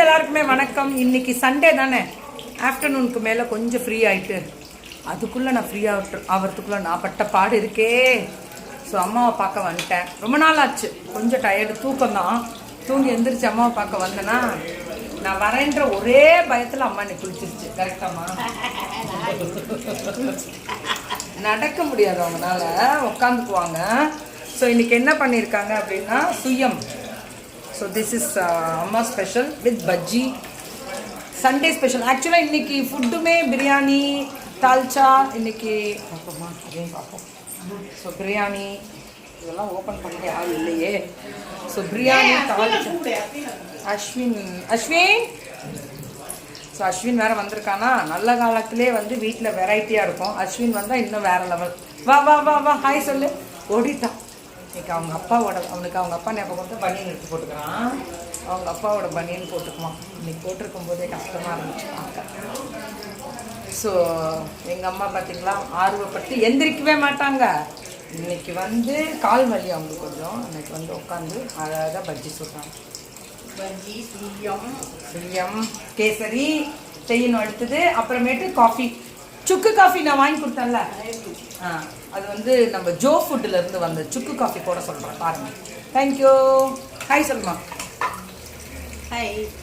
எல்லாருக்குமே வணக்கம். இன்னைக்கு சண்டே தானே, ஆஃப்டர்நூனுக்கு மேலே கொஞ்சம் ஃப்ரீ ஆகிட்டு அதுக்குள்ளே நான் ஃப்ரீ ஆகிறதுக்குள்ளே நான் பட்ட பாடு இருக்கே. ஸோ அம்மாவை பார்க்க வந்துட்டேன். ரொம்ப நாள் ஆச்சு, கொஞ்சம் டயர்டு, தூக்கம் தான். தூங்கி எந்திரிச்சு அம்மாவை பார்க்க வந்தேன்னா நான் வரேன்ற ஒரே பயத்தில் அம்மா இன்னைக்கு குளிச்சிருச்சு. கரெக்டாம்மா? நடக்க முடியாது அவங்களால, உட்காந்துக்குவாங்க. ஸோ இன்னைக்கு என்ன பண்ணியிருக்காங்க அப்படின்னா சுயம். ஸோ திஸ் இஸ் அம்மா special with bajji. Sunday special. ஆக்சுவலாக இன்றைக்கி ஃபுட்டுமே பிரியாணி, தால்ச்சா. இன்றைக்கி பார்ப்போம்மா, அதையும் பார்ப்போம். ஸோ பிரியாணி இதெல்லாம் ஓப்பன் பண்ண ஆள் இல்லையே. ஸோ பிரியாணி, தால்ச்சா. அஸ்வின் ஸோ அஸ்வின் வேறு வந்திருக்கானா. நல்ல காலத்திலே வந்து வீட்டில் வெரைட்டியாக இருக்கும். அஸ்வின் வந்தால் இன்னும் வேறு லெவல். வா வா வா வா, ஹாய் சொல்லு. ஓடிட்டான். இன்னைக்கு அவங்க அப்பாவோட, அவனுக்கு அவங்க அப்பா ஞாபகம் வந்து பனியன் எடுத்து போட்டுக்கிறான். அவங்க அப்பாவோட பனியன் போட்டுக்குவான். இன்னைக்கு போட்டிருக்கும் போதே கஷ்டமாக இருந்துச்சு பார்க்க. ஸோ எங்கள் அம்மா பார்த்திங்களா, ஆர்வப்பட்டு எந்திரிக்கவே மாட்டாங்க. இன்னைக்கு வந்து கால் வலி அவங்களுக்கு கொஞ்சம். இன்னைக்கு வந்து உட்காந்து அழகாக பஜ்ஜி சொல்கிறாங்க. பஜ்ஜி, சுயம், கேசரி செய்யணும். அடுத்தது அப்புறமேட்டு காஃபி, சுக்கு காஃபி நான் வாங்கி கொடுத்தேன்ல, அது வந்து நம்ம ஜோ ஃபுட்டில் இருந்து வந்த சுக்கு காஃபி போட சொல்கிறேன் பாருங்கள். தேங்க்யூ. ஹாய் சொல்லுமா. ஹாய்.